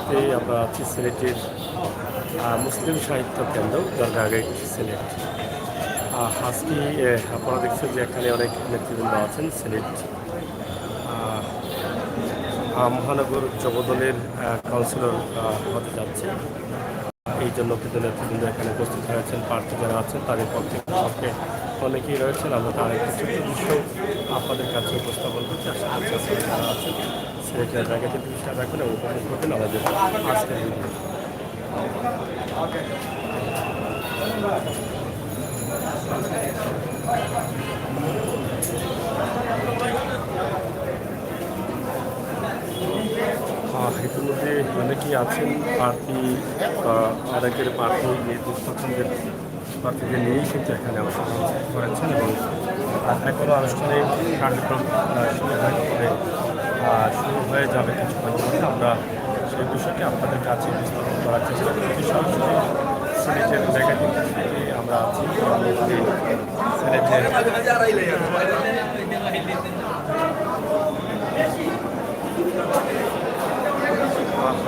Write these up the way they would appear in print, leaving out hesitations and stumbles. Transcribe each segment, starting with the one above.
মুহূর্তে আমরা আছি সিলেটের মুসলিম সাহিত্য কেন্দ্র দরগা গেট সিলেট। আজকে আপনারা দেখছেন যে এখানে অনেক নেতৃবৃন্দ আছেন। সিলেট মহানগর যুবদলের কাউন্সিলর হতে যাচ্ছে, এই জন্য কিন্তু নেতৃবৃন্দ এখানে উপস্থিত হয়েছেন। প্রার্থী যারা আছেন তাদের পক্ষে অনেকেই রয়েছেন। আমরা তার একটি ছোট্ট দৃশ্য আপনাদের কাছে উপস্থাপন করছি। আশা করছি যারা আছেন সিলেটের জায়গাতে দৃষ্টি রাখবেন এবং উপভোগ করবেন আমাদের আজকের ভিডিও। ইতিমধ্যে অনেকেই আছেন প্রার্থী, অনেকের প্রার্থী নির্বাচনদের প্রার্থীদের নিয়েই কিন্তু এখানে অংশগ্রহণ করেছেন এবং এখনও আনুষ্ঠানিক কার্যক্রম শুরু হয়ে যাবে কিছুক্ষণ মধ্যে। আমরা সেই বিষয়টি আপনাদের কাছে বিস্তারিত করার চেষ্টা করছি। সরাসরি সিলেটের জায়গাটি থেকে আমরা আছি সিলেটের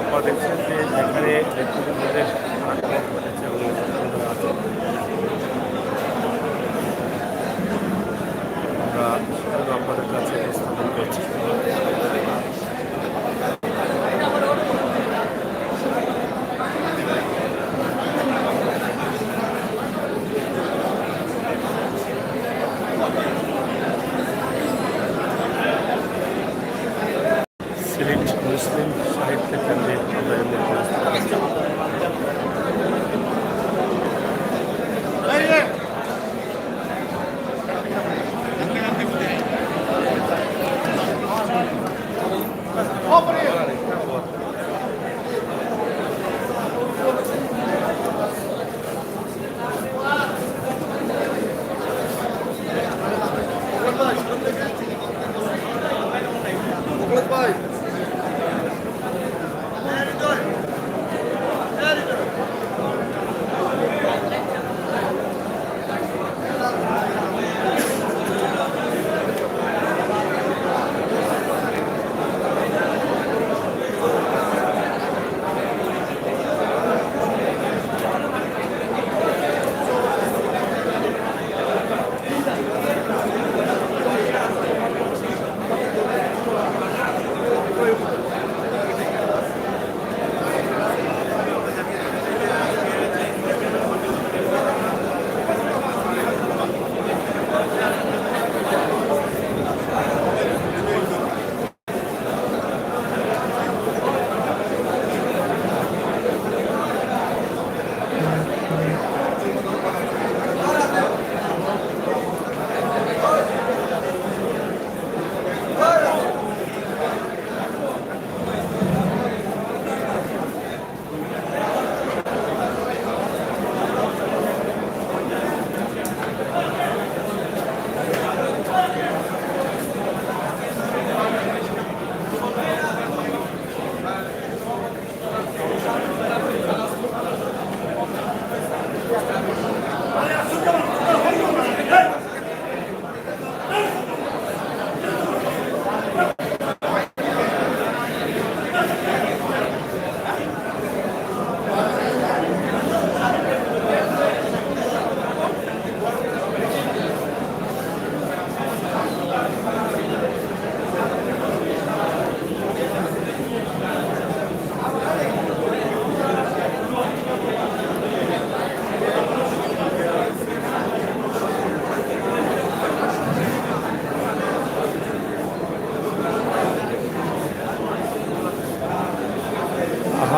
আপনারা দেখছেন যে এখানে নেতৃবৃন্দদের আগমন ঘটেছে এবং নেতৃবৃন্দরা আছেন। আমরা সেগুলো আপনাদের কাছে উপস্থাপন করছি। সিলেট মুসলিম সাহিত্য কেন্দ্রে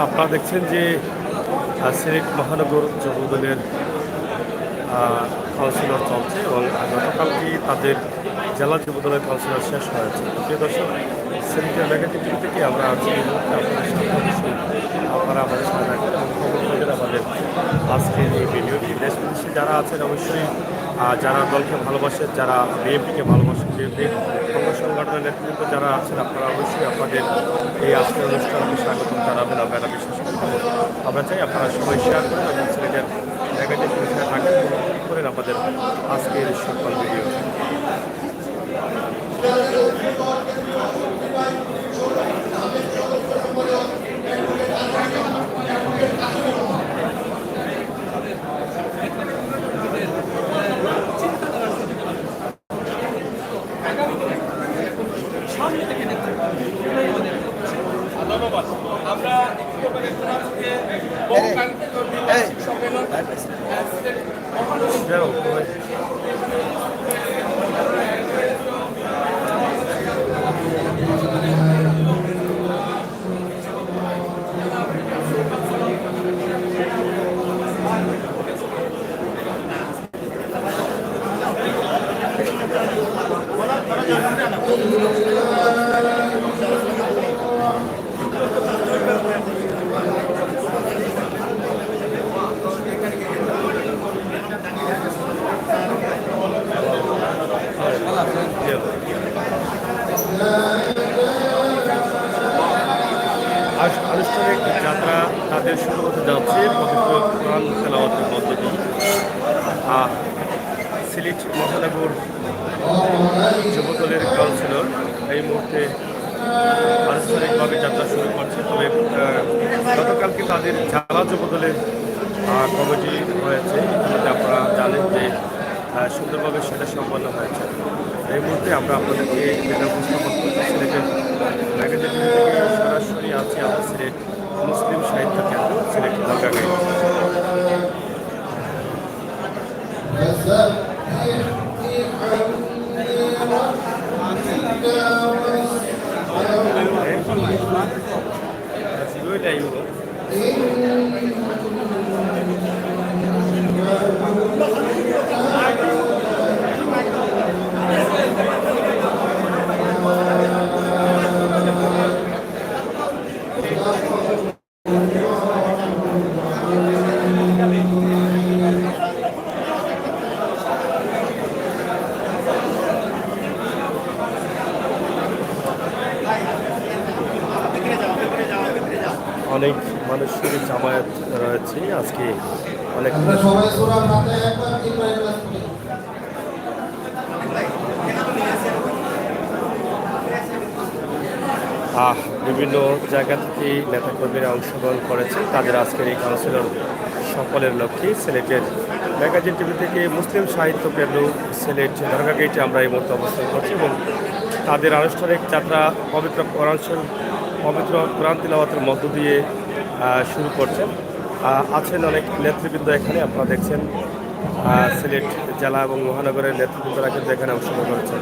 আপনারা দেখছেন যে সিলেট মহানগর যুবদলের কাউন্সিলর চলছে এবং গতকালকে তাদের জেলা যুবদলের কাউন্সিলর শেষ হয়েছে। প্রিয় দর্শক, সিলেটের মেগাটিভ থেকে আমরা আছি আপনারা আমাদের সাথে রাখবেন এবং খবর করবেন আমাদের আজকের এই ভিডিওটি। দেশ বিদেশে যারা আছেন অবশ্যই যারা দলকে ভালোবাসেন, যারা বিএনপিকে ভালোবাসেন, বিএনপির অঙ্গ সংগঠনের নেতৃত্ব যারা আছেন, আপনারা অবশ্যই আপনাদের এই আজকের অনুষ্ঠানকে স্বাগতম জানাবেন। আমরা এটা বিশ্বাস আমরা চাই আপনারা সবাই শেয়ার করেন এবং সিলেটের জায়গাটি থাকেন করেন আমাদের আজকের সকল ভিডিও। আমরা আনুষ্ঠানিক যাত্রা তাদের শুরু হতে যাচ্ছে পবিত্র কোরআন তেলাওয়াতের মধ্য দিয়ে। সিলেট মহানগর যুবদলের কাউন্সিলর এই মুহূর্তে আনুষ্ঠানিকভাবে যাত্রা শুরু করছে। তবে গতকালকে তাদের জেলা যুবদলের কমিটি হয়েছে, ইতিমধ্যে আপনারা জানেন যে সুন্দরভাবে সেটা সম্পন্ন হয়েছে। এই মুহূর্তে আমরা আপনাদেরকে যেটা উপস্থাপন করছি সিলেটের ম্যাগাজিন থেকে সরাসরি আছি আমরা সিলেট মুসলিম সাহিত্য কেন্দ্র সিলেট দরগাগাড়ি। অনেক মানুষের জামায়াত রয়েছে আজকে, অনেক বিভিন্ন জায়গা থেকে নেতাকর্মীরা অংশগ্রহণ করেছে। তাদের আজকের এই কাউন্সিলর সকলের লক্ষ্যে সিলেটের ম্যাগাজিন টিভি থেকে মুসলিম সাহিত্য কেন্দ্র সিলেট দরগাগাড়িতে আমরা এই মুহূর্তে অবস্থান করছি এবং তাদের আনুষ্ঠানিক যাত্রা পবিত্র কোরআন তিলাওয়াতের মধ্য দিয়ে শুরু করছেন। আছেন অনেক নেতৃবৃন্দ এখানে, আপনারা দেখছেন সিলেট জেলা এবং মহানগরের নেতৃবৃন্দরা কিন্তু এখানে অংশগ্রহণ করেছেন।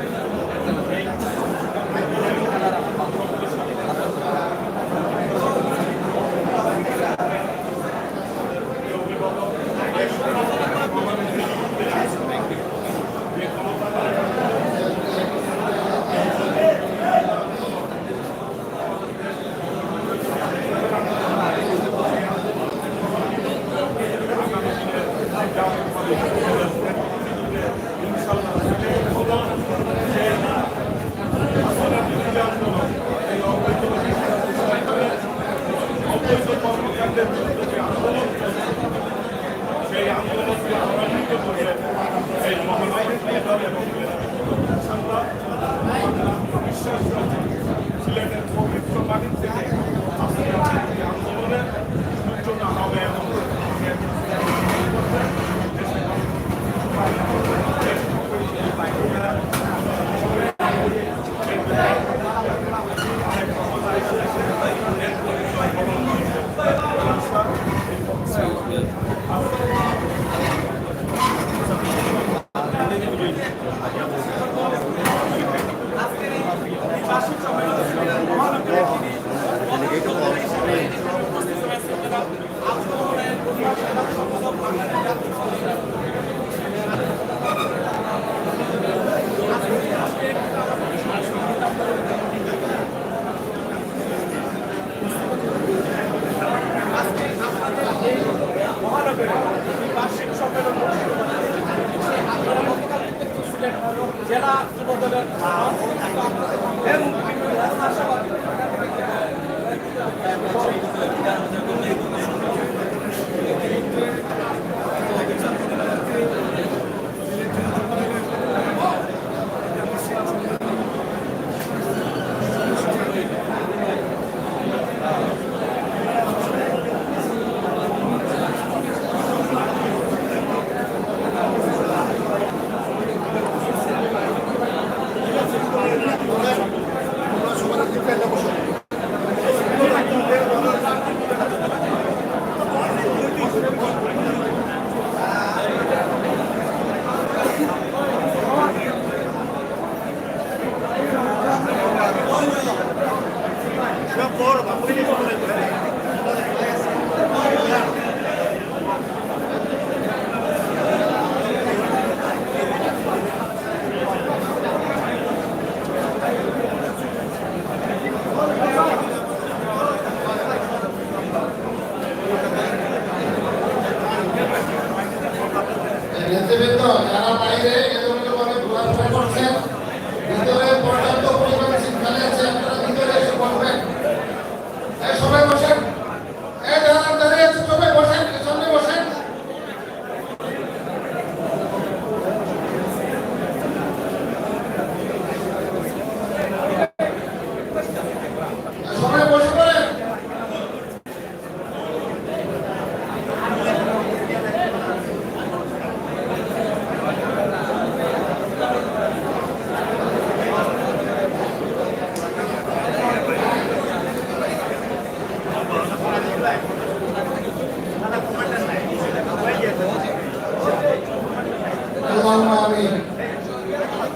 اللهم آمين.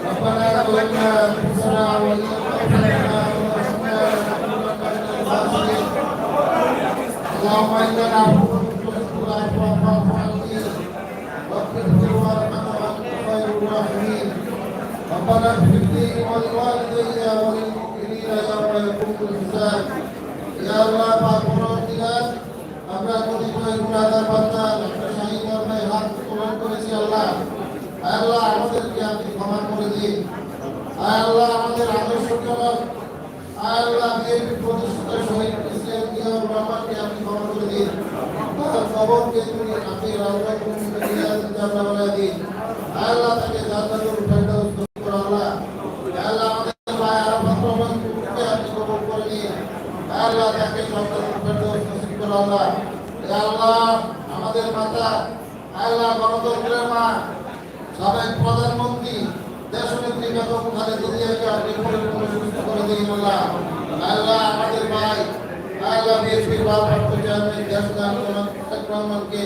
ربنا ظلمنا أنفسنا وإن لم تغفر لنا وترحمنا لنكونن من الخاسرين. اللهم إنا نعبدك تحب العفو فاعف عني واغفر لي وارحمنا وأنت خير الراحمين. ربنا اغفر لي ولوالدي وللمؤمنين يوم يقوم الحساب. يا الله পাক পরবর্তীকাল আমরা কথিত গুনাহগার বান্দা একটা শাহী কর্মে হাত তোলন করেছি আল্লাহ। আল্লাহ আমাদেরকে আপনি ক্ষমা করে দিন। আল্লাহ আমাদের আদর্শজনক আল্লাহ বিএনপি প্রতিষ্ঠিত শহীদ প্রেসিডেন্ট জিয়াউর রহমানকে আপনি ক্ষমা করে দিন। তার কবরকে তুমি আপনি রাউজাতুল মুমিনিন জান্নাত বানায় দিন। আল্লাহ তাকে জান্নাতুল ফেরদাউস নসিব করুন আল্লাহ। আল্লাহ আমাদের ভাই আরাফাত রহমানকে আপনি কবুল করে নিন। আল্লাহ তাকে জান্নাতুল ফেরদাউস নসিব করুন আল্লাহ। ইয়া আল্লাহ আমাদের মাতা আল্লাহ গণতন্ত্রের মা সাবেক প্রধানমন্ত্রী দেশনেত্রী বেগম খালেদা জিয়াকে আপনি পরিপূর্ণ সুস্থ করে দিন আল্লাহ। আল্লাহ আমাদের ভাই আল্লাহ বিএনপির ভারপ্রাপ্ত চেয়ারম্যান দেশনাথ রহমানকে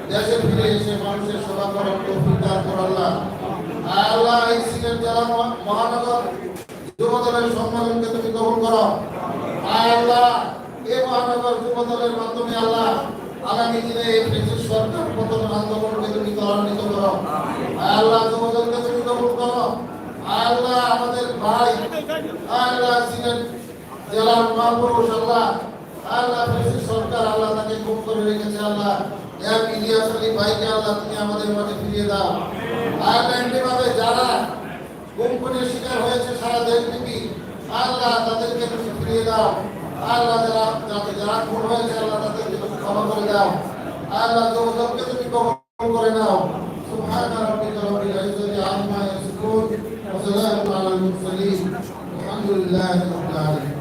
দেশে ফিরে এসে মানুষের সেবা করার তৌফিক দান করুন আল্লাহ। আল্লাহ এই সিলেট জেলা মহানগর যুবদলের সম্মেলনকে তুমি কবুল করো আল্লাহ। এই মহানগর যুবদলের মাধ্যমে আল্লাহ আগামী দিনে এই ব্রিটিশ সরকার পতন আন্দোলনকে তুমি ত্বরান্বিত করো আল্লাহ। যুবদলকে তুমি কবুল করো আল্লাহ। আমাদের ভাই আল্লাহ সিলেট জেলার মহাপুরুষ আল্লাহ আল্লাহ ব্রিটিশ সরকার আল্লাহ তাকে গুম করে রেখেছে আল্লাহ। এক ইলিয়াস আলী ভাইকে আল্লাহ তুমি আমাদের মাঝে ফিরিয়ে দাও আল্লাহ। এমনিভাবে যারা গুম খুনের শিকার হয়েছে সারা দেশব্যাপী আল্লাহ তাদেরকে তুমি ফিরিয়ে দাও আল্লাহ। যারা খুন হয়েছে আল্লাহ তাদেরকে তুমি ক্ষমা করে দাও আল্লাহ। যুবদলকে তুমি কবুল করে নাও। সুবহান রাব্বিকা রাব্বিল ইজ্জাতি আম্মা ইয়াসিফুন ওয়া সালামুন আলাল মুরসালিন আলহামদুলিল্লাহি রাব্বিল আলামিন।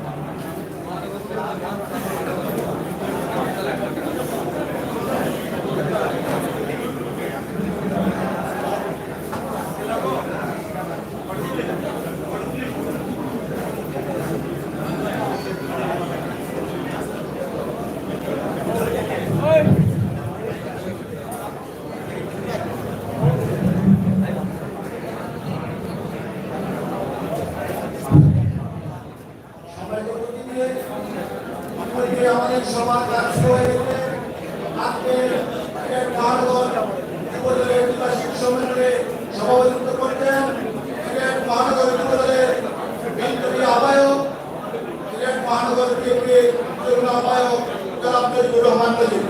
আমাদের সবার কাজ হয়ে গেছে আজকের মহানগর যুবদলের বিকাশিক সম্মেলনে সভাপতিত্ব করতেন সিলেট মহানগর যুবদলের বিএনপি আহ্বায়ক সিলেট মহানগর বিএনপির যুগ্ম আহ্বায়ক জনাব নজিবুর রহমান নজিব।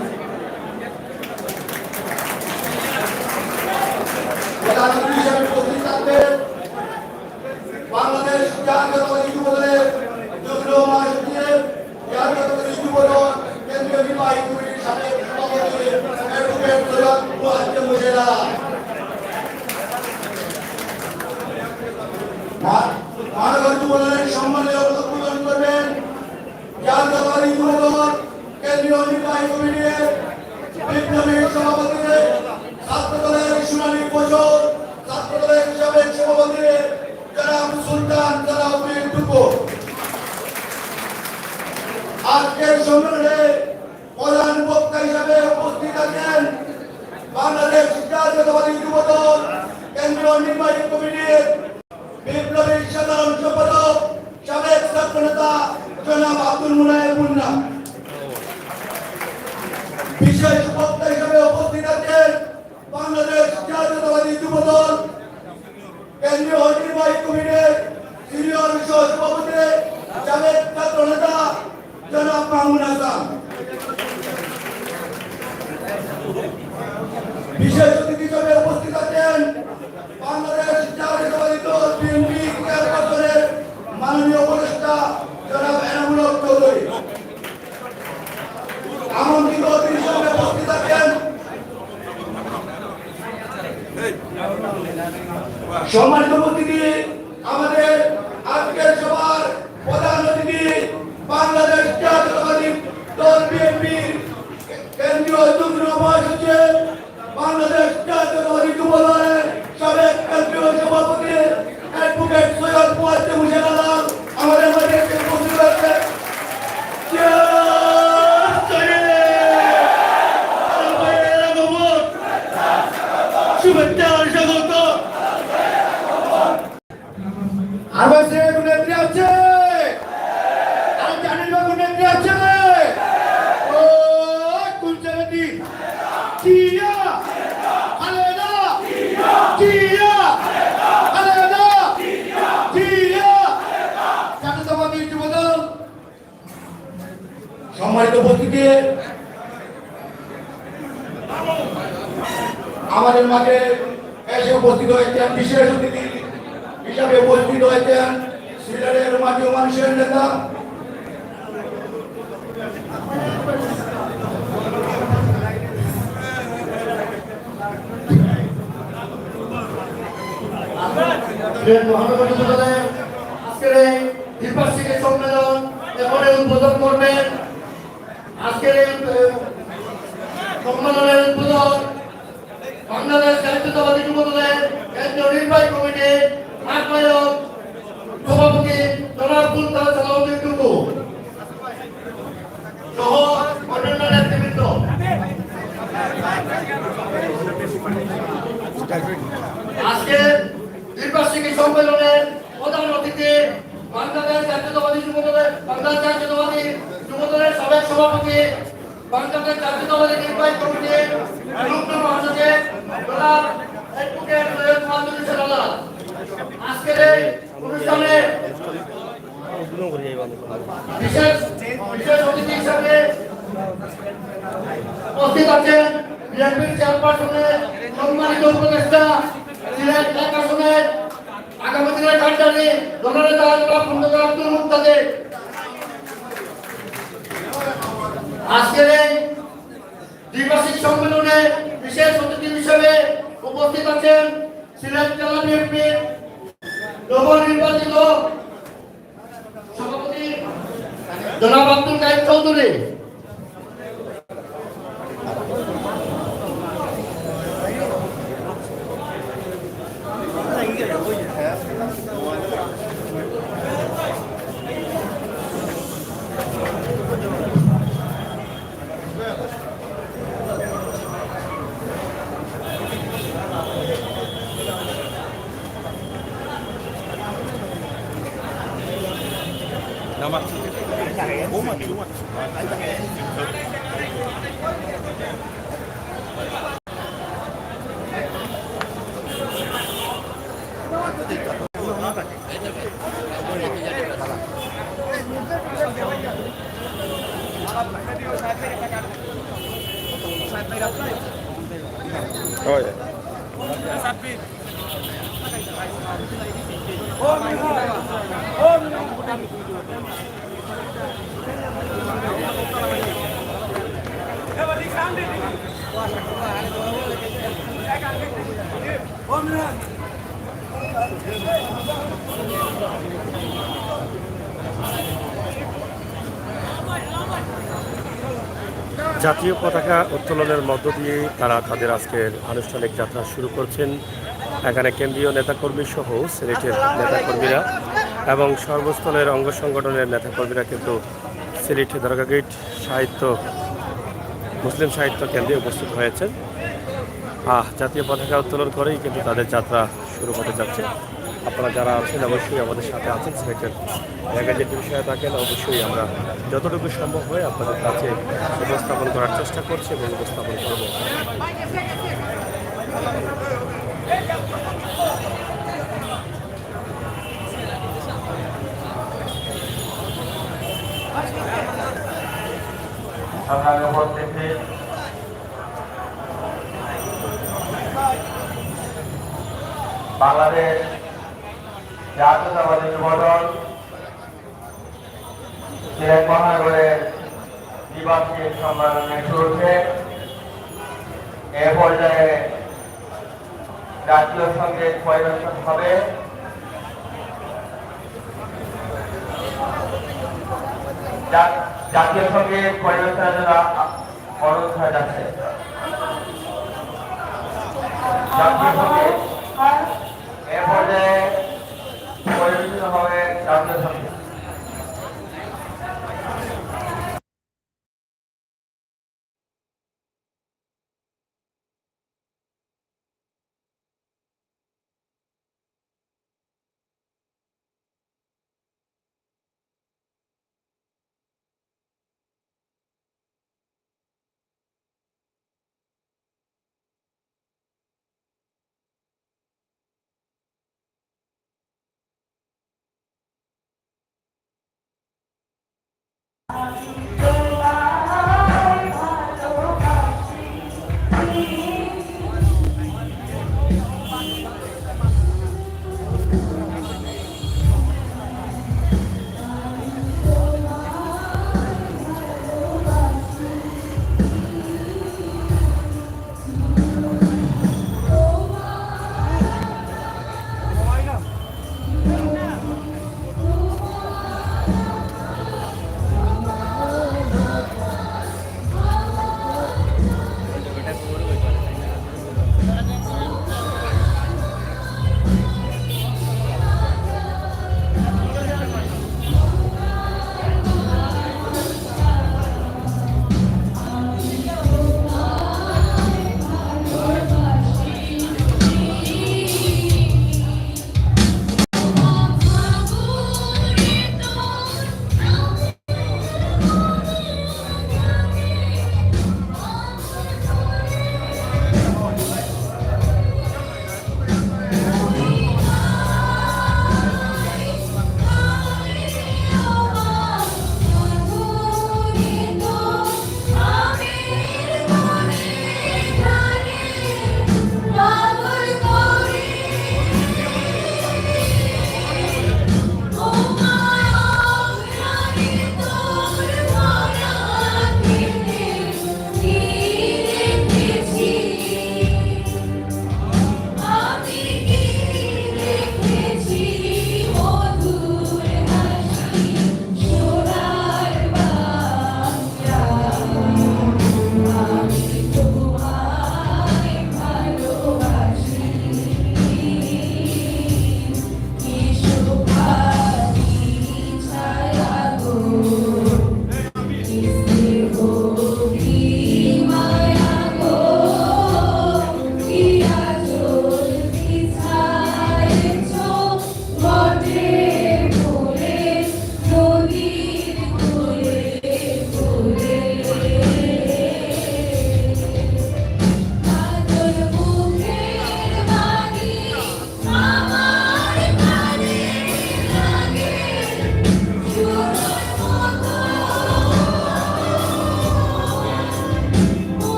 প্রধান অতিথি হিসেবে উপস্থিত থাকবেন বাংলাদেশ জাতীয়তাবাদী যুবদলের যুগ্ম মহাসচিব জাতীয়তাবাদী যুবদল কেন্দ্রীয় নির্বাহী কমিটির সাবেক সভাপতি অ্যাডভোকেট সৈয়দ মুআজ্জম হোসেন। মহানগর যুবদলের সম্মানীয় উদ্বোধন করবেন জাতীয়তাবাদী যুবদল কেন্দ্রীয় নির্বাহী কমিটির বিপ্লবী সভাপতি ছাত্রদলের শুনানি বছর ছাত্রদলের সাবেক সভাপতি জনাব সুলতান সালাউদ্দিন টুকু। আজকের সম্মেলনে প্রধান বক্তা হিসাবে উপস্থিত আছেন বাংলাদেশ জাতীয়তাবাদী যুবদল কেন্দ্রীয় নির্বাহী কমিটির বিপ্লবী সাধারণ সম্পাদক সাবেক ছাত্রনেতা জনাব আব্দুল মুনায়েম মুন্না। বিশেষ বক্তা হিসাবে উপস্থিত আছেন বাংলাদেশ জাতীয়তাবাদী যুবদল কেন্দ্রীয় নির্বাহী কমিটির সিনিয়র সভাপতি সাবেক ছাত্রনেতা জনাব মামুন হাসান। বিশেষ অতিথি হিসেবে উপস্থিত আছেন বাংলাদেশ জাতীয়তাবাদী দল বিএনপি চেয়ারপারসনের মাননীয় উপদেষ্টা জনাব এনামুল হক চৌধুরী। আমন্ত্রিত অতিথি হিসেবে উপস্থিত আছেন সম্মানিত উপস্থিতি আমাদের আজকের সভার প্রধান অতিথি বাংলাদেশ জাতীয়তাবাদী দল বিএনপির কেন্দ্রীয় যুগ্ম মহাসচিব বাংলাদেশ জাতীয়তাবাদী যুবদলের সাবেক কেন্দ্রীয় সভাপতি অ্যাডভোকেট সৈয়দ মুআজ্জম হোসেন আমাদের মাঝে উপস্থিত হয়েছে। আমাদের মাঝে এসে উপস্থিত হয়েছেন বিশেষ অতিথি হিসাবে উপস্থিত হয়েছেন সিলেটের মাঝে মানুষের নেতা আজকের এই দ্বিপাক্ষিক সম্মেলন এখানে উদ্বোধন করবেন। আজকের এই সম্মেলনের উদ্বোধন বাংলাদেশ জাতীয়তাবাদী যুবদলের কেন্দ্রীয় নির্বাহী কমিটির আহ্বায়ক সভাপতি জনাব সুলতান সালাউদ্দিন টুকু সহ অন্যান্য নেতৃবৃন্দ। আজকে দ্বিপাক্ষিক সম্মেলনের প্রধান অতিথি বাংলাদেশ জাতীয়তাবাদী যুবদলের সাবেক সভাপতি বাংলাদেশ জাতীয়তাবাদী নির্বাহী কমিটির যুগ্ম মহাসচিব জনাব অ্যাডভোকেট সৈয়দ মাহমুদুল ইসলাম। আজকের এই অনুষ্ঠানে বিশেষ অতিথি হিসাবে উপস্থিত আছেন বিএনপির চেয়ারপারসনের সম্মানিত উপদেষ্টা সিলেট এক আসনের আগামী দিনের কার্যালয় জননেতা জনাব আব্দুল মুক্তাদির। আজকের এই দ্বিবার্ষিক সম্মেলনে বিশেষ অতিথি হিসেবে উপস্থিত আছেন সিলেট জেলা বিএনপির নবনির্বাচিত সভাপতি জনাব আব্দুল কাইম চৌধুরী। জাতীয় পতাকা উত্তোলনের মধ্য দিয়ে তারা তাদের আজকের আনুষ্ঠানিক যাত্রা শুরু করছেন। এখানে কেন্দ্রীয় নেতাকর্মী সহ সিলেটের নেতাকর্মীরা এবং সর্বস্তরের অঙ্গ সংগঠনের নেতাকর্মীরা কিন্তু সিলেট দরগা গেট মুসলিম সাহিত্য কেন্দ্রে উপস্থিত হয়েছেন। জাতীয় পতাকা উত্তোলন করেই কিন্তু তাদের যাত্রা শুরু হতে যাচ্ছে। আপনারা যারা আছেন অবশ্যই আমাদের সাথে আছেন, সিলেটের জায়গায় যে বিষয়ে থাকেন অবশ্যই আমরা যতটুকু সম্ভব হয় আপনাদের কাছে উপস্থাপন করার চেষ্টা করছি এবং উপস্থাপন করব। বাংলাদেশ জাতীয়তাবাদী যুবদল সিলেট মহানগরের দ্বিবার্ষিক সম্মেলনে শুরুতে এ পর্যায়ে জাতীয় সঙ্গীত পরিবেশন হবে। জাতীয় সঙ্গীত পরিবেশনের জন্য অনুরোধ করা যাচ্ছে। জাতীয় সঙ্গীত এ পর্যায়ে পরিবেশিত হবে জাতীয় সঙ্গীত।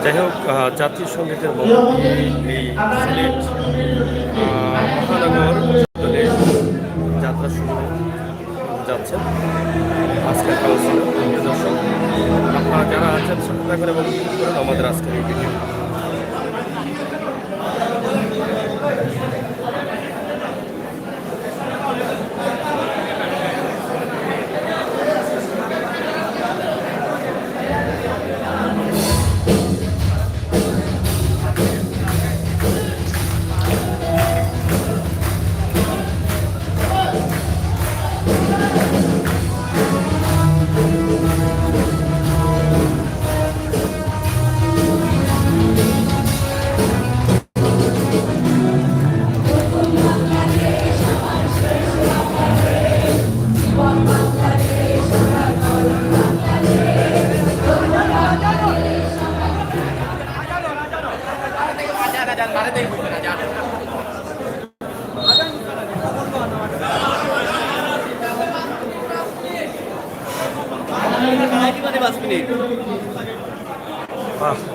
যাই হোক, জাতীয় সঙ্গীতের মধ্যে এই সিলেট মহানগর দলে যাত্রা শুরু যাচ্ছে আজকের কাউন্সিল। দর্শক, আপনারা যারা আছেন সাথে থাকুন এবং করুন আমাদের আজকের এই ভিডিও।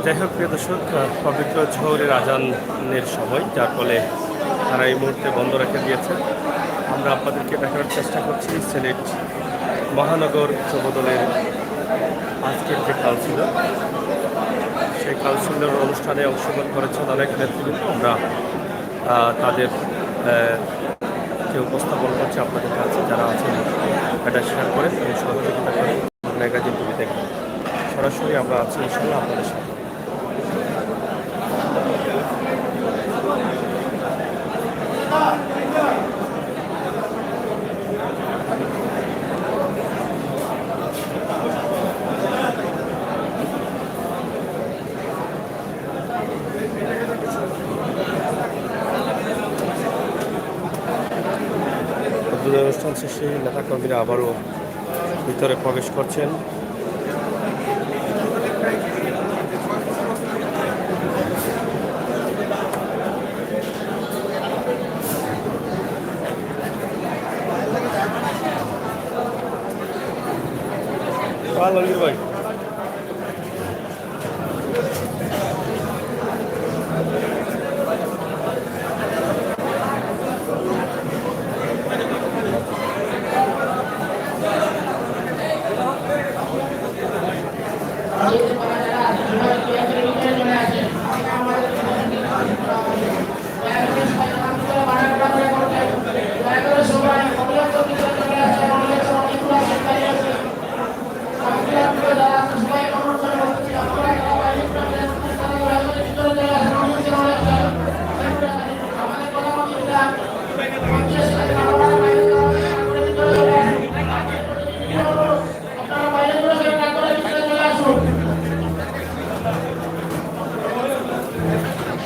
যাই হোক, প্রিয় দর্শক, পবিত্র ঝহরের আজানের সময়, যার ফলে তারা এই মুহূর্তে বন্ধ রেখে দিয়েছে। আমরা আপনাদেরকে দেখানোর চেষ্টা করছি সিলেট মহানগর যুবদলের আজকের যে কাউন্সিল, সেই কাউন্সিলের অনুষ্ঠানে অংশগ্রহণ করেছেন অনেক নেতৃবৃন্দ। আমরা তাদের কে উপস্থাপন করছি আপনাদের কাছে। যারা আছেন এটা শেয়ার করেন এবং সহযোগিতা করেন। ম্যাগাজিন টিভি দেখেন, সরাসরি আমরা আছি ইনশাল্লাহ আপনাদের সাথে। অনুষ্ঠান শেষে নেতাকর্মীরা আবারও ভিতরে প্রবেশ করছেন। ভাই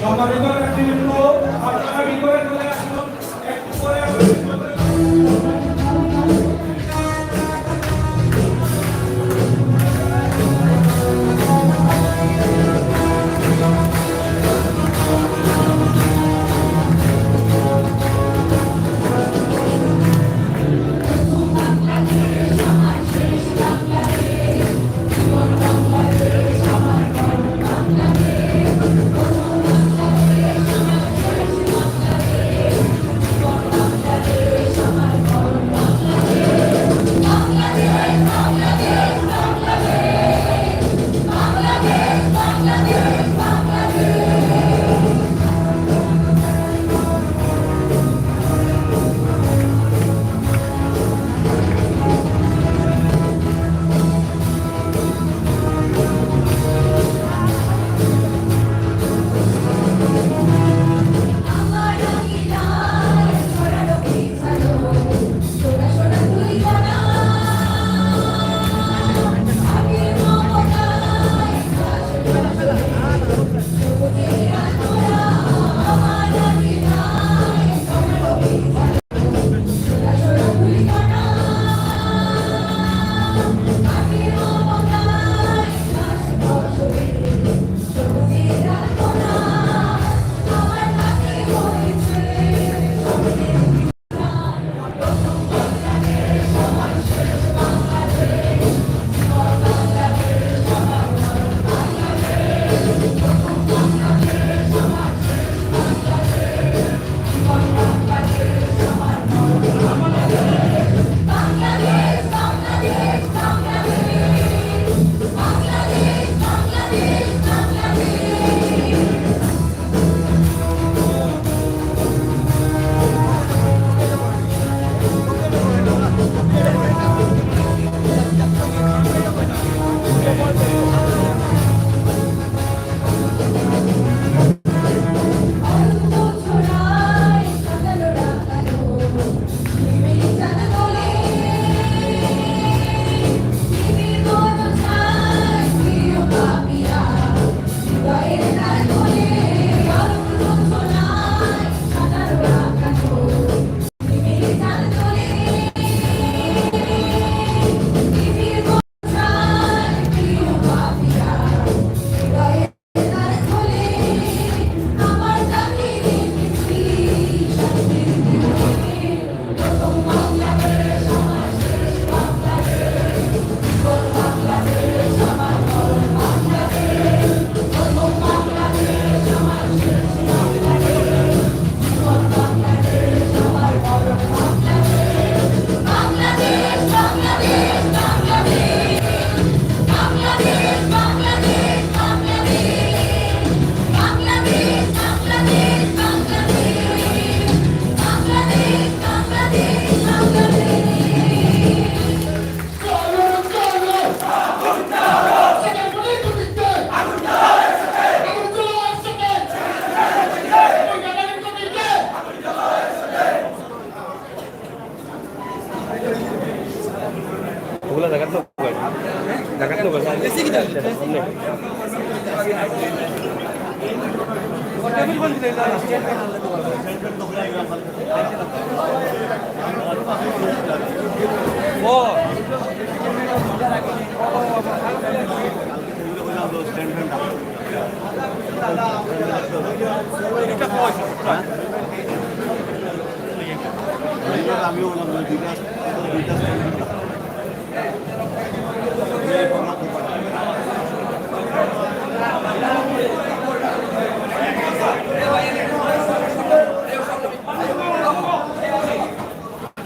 সম্মানিত নেতৃবৃন্দ, আপনারা ভিতরে চলে আসুন, একটু পরে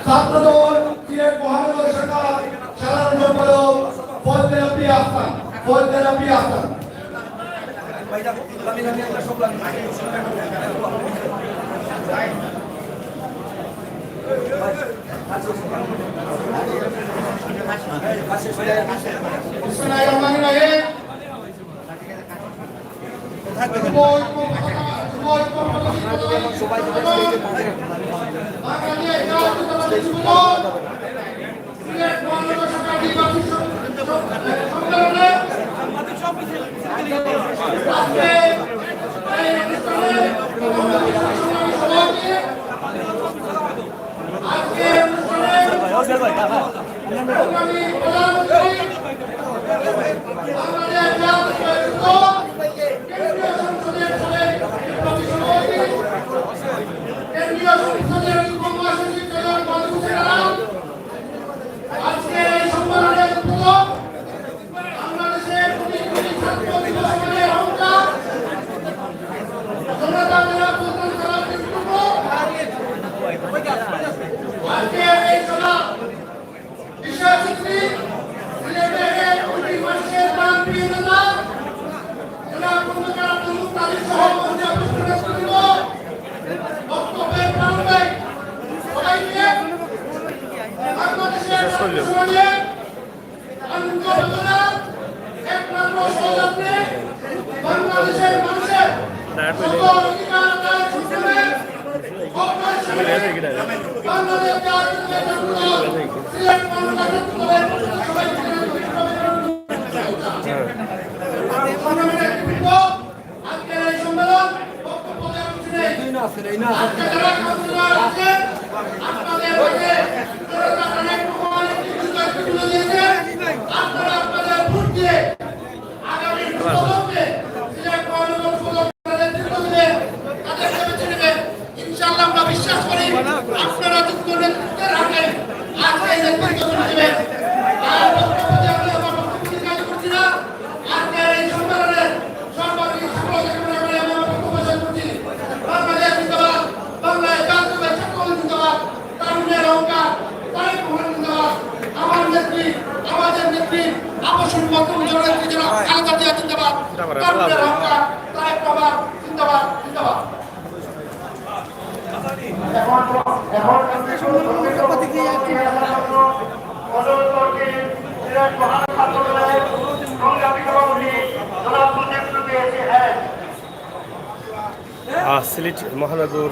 ছাত্রদল সিলেট মহানগর শাখার সাধারণ সম্পাদক ফজলে রাব্বি আহসান। বিসমিল্লাহিররহমানিররহিম। ইনশাআল্লাহ আমরা বিশ্বাস করি আপনারা যোগ্য নেতৃত্বে রাখেন আজকে এই নেতৃত্ব দিবেন। আর বক্তব্য দিয়ে আমরা বক্তব্য কাজ করছি না। আজকে এই সম্মেলনের সর্বাধিক সফলতা কামনা করে আমরা বক্তব্য শেষ করছি। বাংলাদেশ জিন্দাবাদ, বাংলাদেশ জাতীয়তাবাদী ছাত্র জিন্দাবাদ, তারুণ্যের অহংকার, তারেক রহমান জিন্দাবাদ। আমাদের নেত্রী আবাসন বক্তব্য জননেত্রী জনাব খালেদা জিয়া জিন্দাবাদ, তারুণ্যের অহংকার, তারেক রহমান জিন্দাবাদ জিন্দাবাদ। সিলেট মহানগর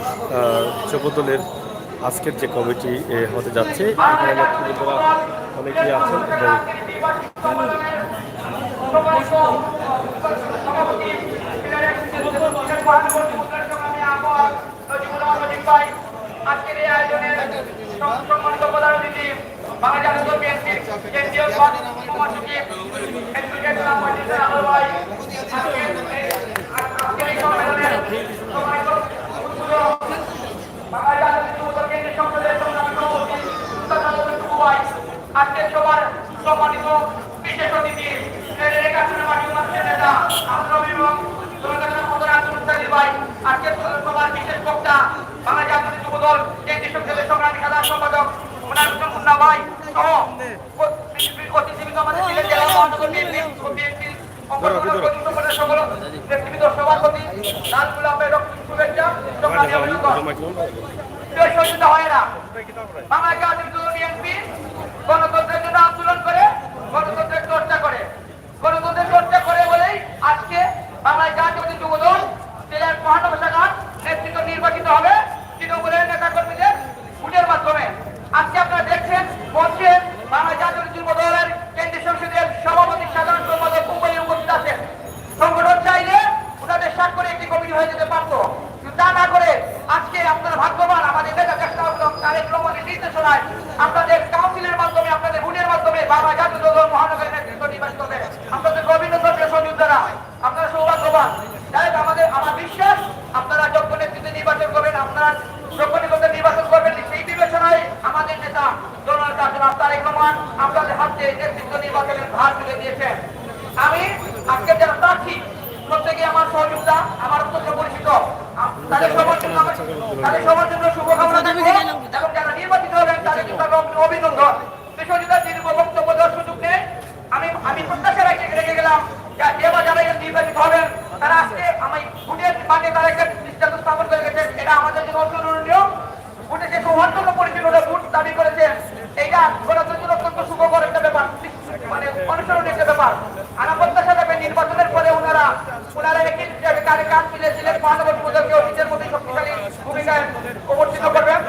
যুবদলের আজকের যে কমিটি হতে যাচ্ছে এখানে নেতৃবৃন্দরা অনেকেই আছেন আজকের এই আয়োজনের সম্মানিত প্রধান অতিথি বাংলাদেশ বিএনপির কেন্দ্রীয় মহাসচিব অ্যাডভোকেট জনাব আবুল ভাই, আজকের এই সম্মেলনের সম্মানিত বাংলাদেশ যুবদল কেন্দ্রীয় সংসদের সংগ্রামী সভাপতি উস্তাদ আবু ভাই, আজকের সবার সম্মানিত বিশেষ অতিথি রেখাশনের মাটি উন্নয়ন নেতা আব্দুল এবং ভাই, আজকের সবার বিশেষ বক্তা বাংলাদেশ জাতীয় যুবদল কেন্দ্রীয় সংসদের সংগ্রামী সাধারণ সম্পাদক মুন্না ভাই সহ অতিথিবৃন্দ আমাদের সিলেট জেলা মহানগর বিএনপি সকল নেতৃবৃন্দ সভাপতি লালগুলো আপনার শুভেচ্ছা সংগ্রামী অভিনন্দন হয় না। বাংলাদেশ জাতীয় যুবদল বিএনপি গণতন্ত্রের জন্য আন্দোলন করে, গণতন্ত্রের চর্চা করে, গণতন্ত্রের চর্চা করে বলেই আজকে বাংলাদেশ জাতীয় যুবদল সিলেট মহানগর শাখার নেতৃত্ব নির্বাচিত হবে তৃণমূলের নেতা কর্মীদের ভোটের মাধ্যমে। আজকে আপনারা দেখছেন মঞ্চে বাংলাদেশ জাতীয় যুবদলের কেন্দ্রীয় সংসদের সভাপতি সাধারণ সম্পাদক উপস্থিত আছেন। সৌভাগ্যবান। তাই আমার বিশ্বাস আপনারা যোগ্য নেতৃত্বে নির্বাচন করবেন, আপনারা যোগ্য নেতৃত্বে নির্বাচন করবেন, সেই বিবেচনায় আমাদের নেতা জননেতা জনাব তারেক রহমান আপনাদের হাতে নেতৃত্ব নির্বাচনের ভার তুলে দিয়েছেন। আমি আজকে যারা প্রার্থী প্রত্যেকে আমার সহযোগিতা, আমার অত্যন্ত পরিচিত, তাদের সবার জন্য শুভকামনা থাকবে এবং যারা নির্বাচিত হবেন তাদের জন্য অভিনন্দন। বিষয়টা দীর্ঘ বক্তব্য দেওয়ার সুযোগ নেই। আমি প্রত্যাশা রেখে গেলাম এবার যারা নির্বাচিত হবেন তারা আজকে আমি ভোটের মাঠে তারা একটা দৃষ্টান্ত স্থাপন করে গেছেন। এটা আমাদের জন্য অনুরণীয়। ভোটে যে সৌহার্দ্য পরিচিত ভোট দাবি করেছেন, এইটা গণতন্ত্রের জন্য অত্যন্ত সুখকর একটা ব্যাপার, মানে অনুসরণীয় একটা ব্যাপার। আমার প্রত্যাশা থাকবে নির্বাচনের পরে ওনারা একই হিসেবে কারে কাজ মিলেছিলেন মহানগর উপজেলাকে অতীতের মধ্যে শক্তিশালী ভূমিকায় প্রবর্তিত করবেন।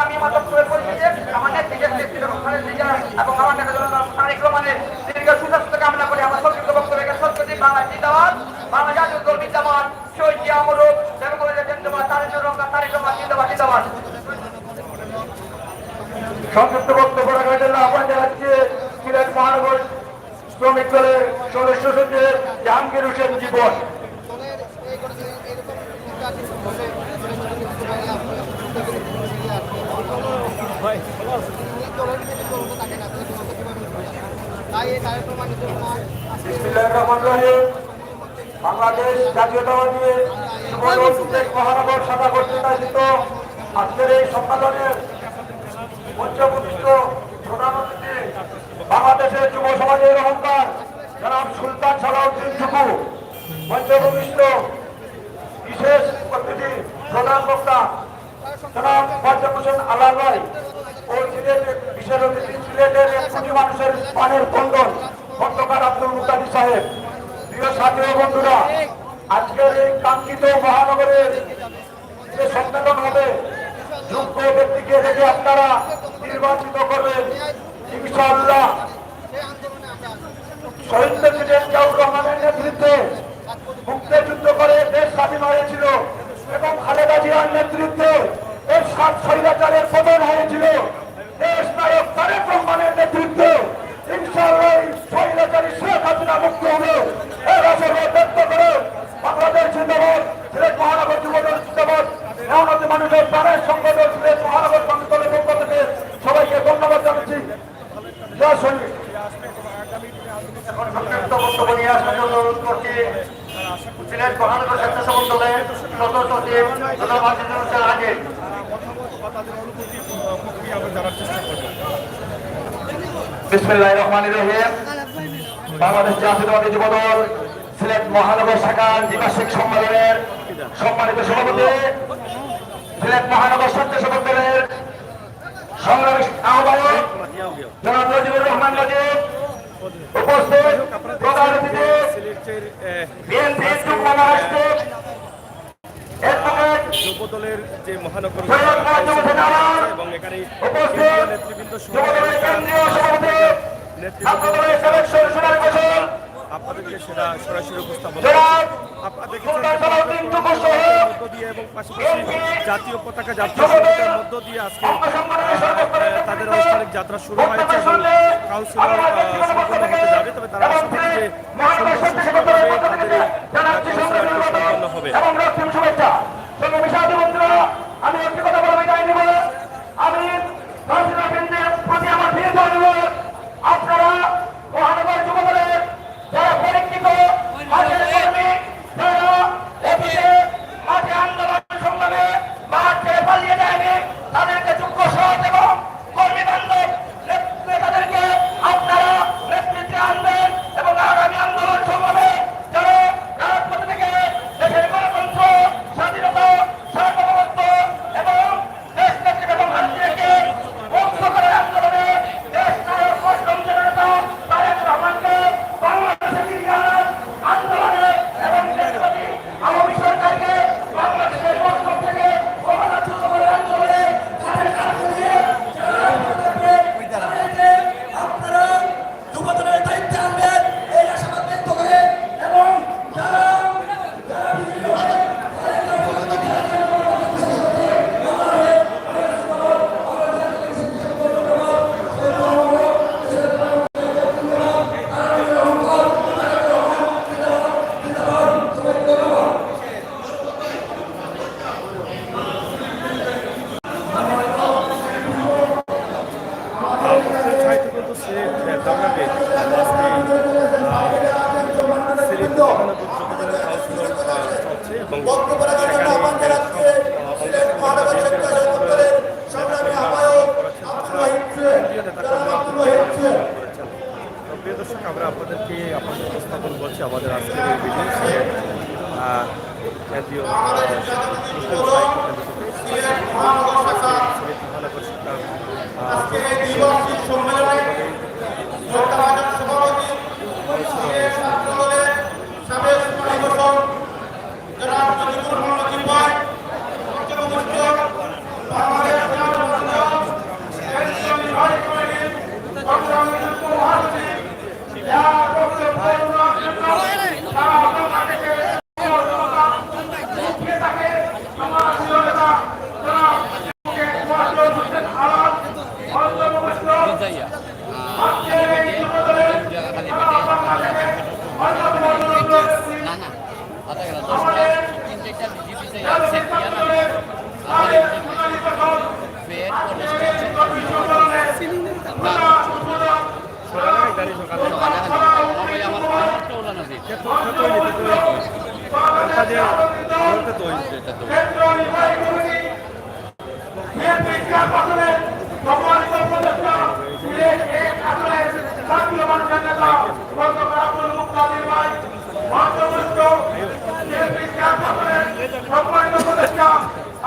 আমি আমার বক্তব্যের পরিস্থিতি আমার নেতৃত্ব এবং আমার নেতা তারেক রহমানের দীর্ঘ সুস্বাস্থ্য কামনা করে আমার সংক্ষিপ্ত বক্তব্যকে সত্যি বাংলা জিন্দাবাদ, বাংলা জাতীয় দল জিন্দাবাদ, শহীদ জিয়া অমর জিন্দাবাদ, তারেক রহমান জিন্দাবাদ জিন্দাবাদ। সংক্ষিপ্ত বক্তব্য রাখার জন্য আহ্বান জানাচ্ছি সিলেট মহানগর শ্রমিক দলের সদস্য সচিব জাহাঙ্গীর হোসেন জীবন। বাংলাদেশ জাতীয়তাবাদী যুবদল সিলেট মহানগর শাখা কর্তৃক আয়োজিত আজকের এই সম্মেলনের মঞ্চপ্রতিষ্ঠ প্রধান অতিথি বাংলাদেশের যুব সমাজের অহংকার জনাব সুলতান সালাউদ্দিন টুকু, মঞ্চপ্রতিষ্ঠ বিশেষ অতিথি প্রধান বক্তা জনাব মোয়াজ্জেম হোসেন আলাল ভাই ও বিশেষ অতিথি সিলেটের 1 কোটি মানুষের পানের বন্ধন খন্দকার আব্দুল মুক্তাদির সাহেব। প্রিয় সাথী ও বন্ধুরা, আজকের এই কাঙ্ক্ষিত মহানগরের যে সম্মেলন হবে, যোগ্য ব্যক্তিকে রেখে আপনারা নির্বাচিত করবেন ইনশাআল্লাহ। শহীদ প্রেসিডেন্ট জিয়াউর রহমানের নেতৃত্বে মুক্তিযুদ্ধ করে দেশ স্বাধীন হয়েছিল এবং খালেদা জিয়ার নেতৃত্বে এর 7 স্বৈরাচারের পতন হয়েছিল। দেশ নায়ক তারেক রহমানের নেতৃত্বে ইনশাআল্লাহ স্বৈরাচারী শেখ হাসিনা মুক্ত হবে। এর আশাবাদ ব্যক্ত করে বাংলাদেশ জিন্দাবাদ, সিলেট মহানগর যুবদল জিন্দাবাদ, মেহনতি মানুষের প্রাণের সংগঠন সিলেট মহানগর শ্রমিক দলের পক্ষ থেকে সবাইকে ধন্যবাদ জানাচ্ছি। জয় শহীদ। এখন সংক্ষিপ্ত বক্তব্য নিয়ে আসার জন্য অনুরোধ করছি সিলেট মহানগর স্বেচ্ছাসেবক দলের সদস্য সচিব জনাব আজিজুল হোসেন আজিজ। বিসমিল্লাহির রহমানির রহিম। বাংলাদেশ জাতীয়তাবাদী যুবদল সিলেট মহানগর শাখার দ্বিবার্ষিক সম্মেলনের সম্মানিত সভাপতি, সিলেট মহানগর স্বেচ্ছাসেবক দলের সংগ্রামী আহ্বায়ক জনাব নজিবুর রহমান নজিব, উপস্থিত প্রধান অতিথি বিএনপি যুগ্ম মহাসচিব যুবদলের যে মহানগর এবং এখানে নেতৃবৃন্দ আপনাদেরকে সেটা সরাসরি উপস্থাপন আপনাদের মধ্য দিয়ে এবং পাশাপাশি জাতীয় পতাকা জাতীয় সঙ্গীতের মধ্য দিয়ে আজকে তাদের আনুষ্ঠানিক যাত্রা শুরু হয়েছে এবং কাউন্সিলর সম্পূর্ণ হতে যাবে। তবে তারা আশা করি যে তাদের এই সম্পন্ন হবে। আমি একটি কথা বলে বিদায় নিব। আমি প্রতি আমার বিয়ে অনুরোধ, আপনারা মহানগর যুবদলের যারা পরীক্ষিত মাঠে আন্দোলন সংগ্রামে মাঠ ছেড়ে পালিয়ে যায়নি, তাদেরকে যোগ্য সৎ এবং কর্মী বান্ধব নেতাদেরকে আপনারা নেতৃত্বে আনবেন এবং আগামী আন্দোলন সংগ্রামে যারা রাজপথ থেকে দেশের গণতন্ত্র কাউন্সিলর চলছে এবং বক্তব্য রাখার জন্য আহ্বান জানাচ্ছে সিলেট মহানগর স্বেচ্ছাসেবক দলের সংগ্রামী আহ্বায়ক আব্দুল রহিম শেখ। জনাব আব্দুল রহিম শেখ। প্রিয় দর্শক, আমরা আপনাদেরকে আপনাদের উপস্থাপন করছি আমাদের আজকের এই ভিডিও কেন্দ্রীয় সিলেট মহানগর শাখা আজকের এই দ্বিবার্ষিক সম্মেলনে শ্রদ্ধাভাজন সভাপতি সিলেট ছাত্র দলের সাবেক পরিবেশক জনাব মুজিবুর রহমান মুজিব ভাই, পঞ্চমুষ্ট বাংলাদেশ জাতীয় কেন্দ্রীয় নির্বাহী কমিটির সংগ্রামী যুগ্ম মহাসচিব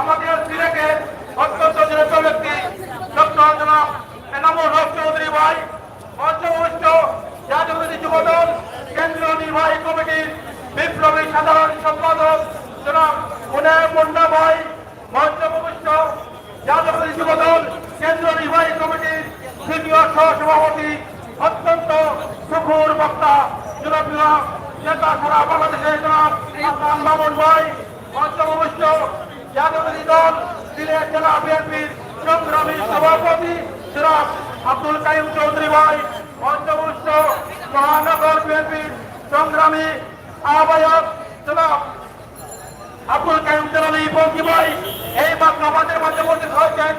আমাদের সিলেটের অত্যন্ত জনপ্রিয় ব্যক্তি ডক্টর জনাব এনামুল হক চৌধুরী ভাই, পঞ্চমুষ্ট জাতীয়বাদী যুবদল কেন্দ্রীয় নির্বাহী কমিটির বিপ্লবী সাধারণ সম্পাদক জনাব মুনায়েব মুন্না ভাই, পঞ্চমুষ্ট জাতীয়বাদী যুবদল কেন্দ্রীয় নির্বাহী কমিটির সিনিয়র সহসভাপতি অত্যন্ত সুখুর বক্তা জনপ্রিয় নেতা সারা বাংলাদেশের জনাব হাসান মামুন ভাই, পঞ্চমুষ্ট জাতীয়বাদী দল সিলেট জেলা বিএনপির সংগ্রামী সভাপতি জনাব আব্দুল কাইম চৌধুরী ভাই, পঞ্চমুষ্ট মহানগর বিএনপির সংগ্রামী আহ্বায়ক জনাব আব্দুল কাইম জলালী বঙ্কি ভাই, এই আমাদের মাঝে উপস্থিত হয়েছেন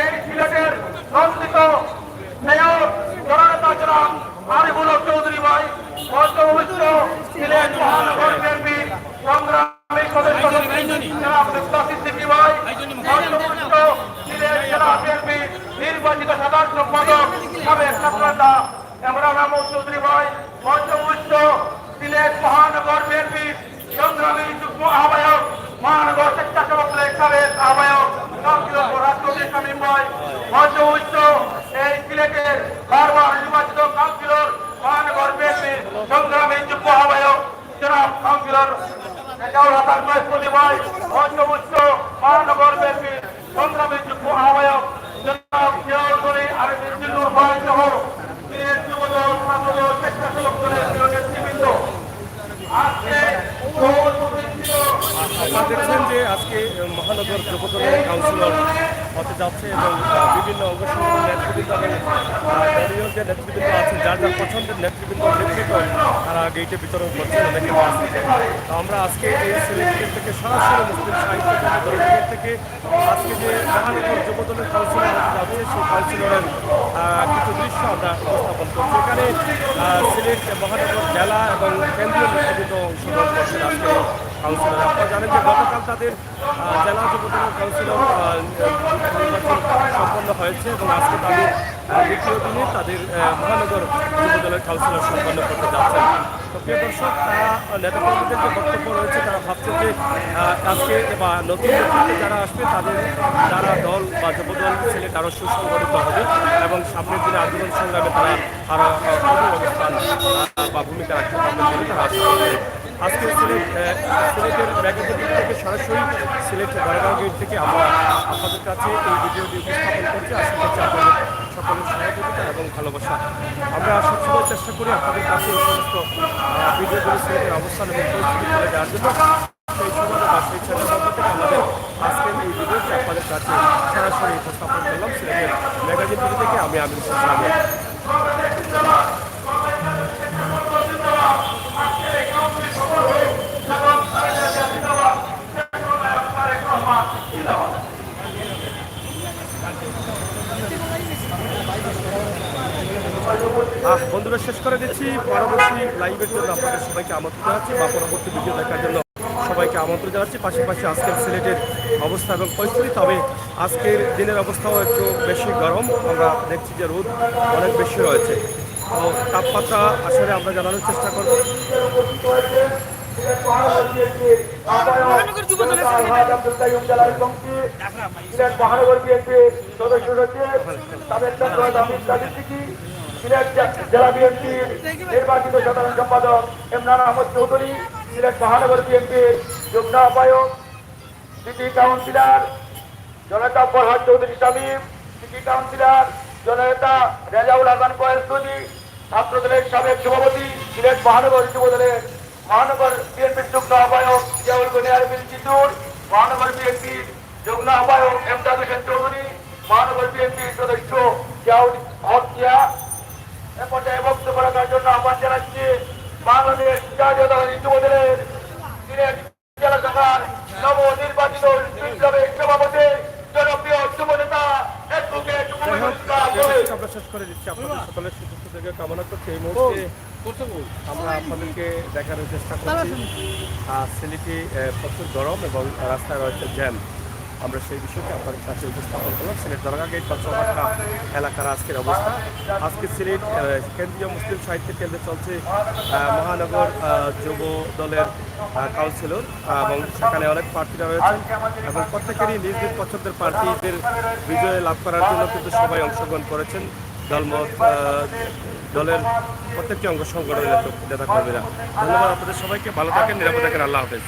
এই সিলেটের নন্দিত মেয়র জননেতা জনাব আরিফুল হক চৌধুরী ভাই, পঞ্চমুষ্ট সিলেট মহানগর বিএনপির সংগ্রামী সদস্য জনাব মুক্তা সিদ্দিকী ভাই, পঞ্চমুষ্ট সিলেট জেলা বিএনপির নির্বাচিত সাধারণ সম্পাদক সাবেক ছাত্রনেতা ইমরান আহমদ চৌধুরী ভাই, পঞ্চমুষ্ট সিলেট মহানগর বিএনপির সংগ্রামী যুগ্ম আহ্বায়ক মহানগর স্বেচ্ছাসেবক দলের সাবেক আহ্বায়ক কাউন্সিলর ফরহাদ চৌধুরী শামীম ভাই, পঞ্চমুষ্ট এই সিলেটের বারবার নির্বাচিত কাউন্সিলর মহানগর বিএনপির সংগ্রামী যুগ্ম আহ্বায়ক জনাব কাউন্সিলর এজাউল হাসান মহেশপতি ভাই, পঞ্চমুষ্ট মহানগর বিএনপির সংগ্রামী যুগ্ম আহ্বায়ক জনাব জিয়াউল গনি আরিফিন জিল্লুর ভাই সহ সিলেট যুবদল ছাত্রদল স্বেচ্ছাসেবক দলের নেতৃবৃন্দ আজকে আপনারা দেখছেন যে আজকে মহানগর যুবদলের কাউন্সিলর হতে যাচ্ছে এবং বিভিন্ন অঙ্গসংগঠন নেতৃবৃন্দ এবং দলীয় যে নেতৃবৃন্দ আছে যার যার পছন্দের নেতৃবৃন্দ তারা গেটে বিতরণ করছেন অনেকে বাস থেকে। তো আমরা আজকে এই সিলেট থেকে সরাসরি মুসলিম সাহিত্য কমিটির থেকে আজকে যে মহানগর যুবদলের কাউন্সিলর হতে যাচ্ছে সেই কাউন্সিলরের কিছু দৃশ্য আমরা উপস্থাপন করছি। এখানে সিলেট মহানগর জেলা এবং কেন্দ্রীয় নেতৃবৃন্দ অংশগ্রহণ করছেন আজকে কাউন্সিলর। আপনারা জানেন যে গতকাল তাদের জেলা যুবদলের কাউন্সিলর নির্বাচন সম্পন্ন হয়েছে এবং আজকে তাদের দ্বিতীয় দিনে তাদের মহানগর যুবদলের কাউন্সিলর সম্পন্ন করতে যাচ্ছেন। তো প্রিয় দর্শক, তারা নেতাকর্মীদের যে বক্তব্য রয়েছে তারা ভাবছে যে আজকে বা নতুন নেতৃত্বে যারা আসবে তাদের যারা দল বা যুবদল সিলেট আরও সুসংগঠিত হবে এবং সামনের দিনে আন্দোলন সংগ্রামে তারা আরও অবস্থান বা ভূমিকা রাখতে পারবেন বলে তারা আশা করছে। আজকে সিলেটের ব্যাগের থেকে সরাসরি সিলেট বড়গাঁও গেট থেকে আমরা আপনাদের কাছে এই ভিডিওটি উপস্থাপন করছি। আশা করছি আপনাদের সকলের সহযোগিতা এবং ভালোবাসা। আমরা সবসময় চেষ্টা করি আপনাদের কাছে এই সমস্ত ভিডিওগুলি সিলেটের অবস্থান এবং পরিস্থিতি তুলে দেওয়ার জন্য। সেই সময় বা সেই চ্যানেল থেকে আমাদের আজকের এই ভিডিওটি আপনাদের কাছে সরাসরি উপস্থাপন করলাম সিলেটের ম্যাগাজিন টিভি থেকে। আমি আমির হোসেন। বন্ধুরা বক্তব্য শেষ করে দিচ্ছি। পরবর্তী লাইভের জন্য আপনাদের সবাইকে আমন্ত্রণ জানাচ্ছি বা পরবর্তী ভিডিও দেখার জন্য সবাইকে আমন্ত্রণ জানাচ্ছি। পাশাপাশি আজকের সিলেটের অবস্থা এবং পরিস্থিতি, তবে আজকের দিনের অবস্থাও একটু বেশি গরম, আমরা দেখছি যে রোদ অনেক বেশি রয়েছে। তো তাপমাত্রা আসলে আমরা জানানোর চেষ্টা করব। মহানগর যুব দলের আব্দুল কাইয়ুম জেলা কমিটি, সিলেট মহানগর বিএনপির সদস্য সচিব তাদের চন্দ্র আমির সিদ্দিকী, সিলেট জেলা বিএনপির নির্বাচিত সাধারণ সম্পাদক ইমরান আহমদ চৌধুরী, সিলেট মহানগর বিএনপির যুগ্ম আহ্বায়ক সিটি কাউন্সিলর জনতা ফরহাদ চৌধুরী শামীম, সিটি কাউন্সিলর জনতা রেজাউল হাসান কোয়েল সুদি, ছাত্রদলের সাবেক সভাপতি, সিলেট মহানগর যুব দলের মহানগর বিএনপির যুগ্ম আহ্বায়ক জিয়াউল গনিয়ার বিন চিতুর, মহানগর বিএনপির যুগ্ম আহ্বায়ক এমদাদ হোসেন চৌধুরী, মহানগর বিএনপির সদস্য জিয়াউল হক জিয়া। এ পর্যায়ে বক্তব্য রাখার জন্য আহ্বান জানাচ্ছি বাংলাদেশ জাতীয়তাবাদী যুব দলের সিলেট জেলা শাখার নবনির্বাচিত বিপ্লবের সভাপতি জনপ্রিয় যুব নেতা অ্যাডভোকেট আমরা শেষ করে দিচ্ছি। আপনাদের সকলের সুস্থ থেকে কামনা করছি। এই মুহূর্তে আমরা আপনাদেরকে দেখানোর চেষ্টা করছি সিলেটে প্রচুর গরম এবং রাস্তায় রয়েছে জ্যাম। আমরা সেই বিষয়টি আপনাদের কাছে উপস্থাপন করলাম। সিলেট দরগা গেট পাঁচশোবাটা এলাকার আজকের অবস্থা। আজকে সিলেট কেন্দ্রীয় মুসলিম সাহিত্য কেন্দ্রে চলছে মহানগর যুব দলের কাউন্সিলর এবং সেখানে অনেক প্রার্থীরা রয়েছেন এবং প্রত্যেকেরই নিজ নিজ পছন্দের প্রার্থীদের বিজয় লাভ করার জন্য কিন্তু সবাই অংশগ্রহণ করেছেন। দলমত দলের প্রত্যেকটি অঙ্গ সংগঠনের নেতা কর্মীরা। ধন্যবাদ আপনাদের সবাইকে। ভালো থাকেন, নিরাপদ থাকেন। আল্লাহ হাফেজ।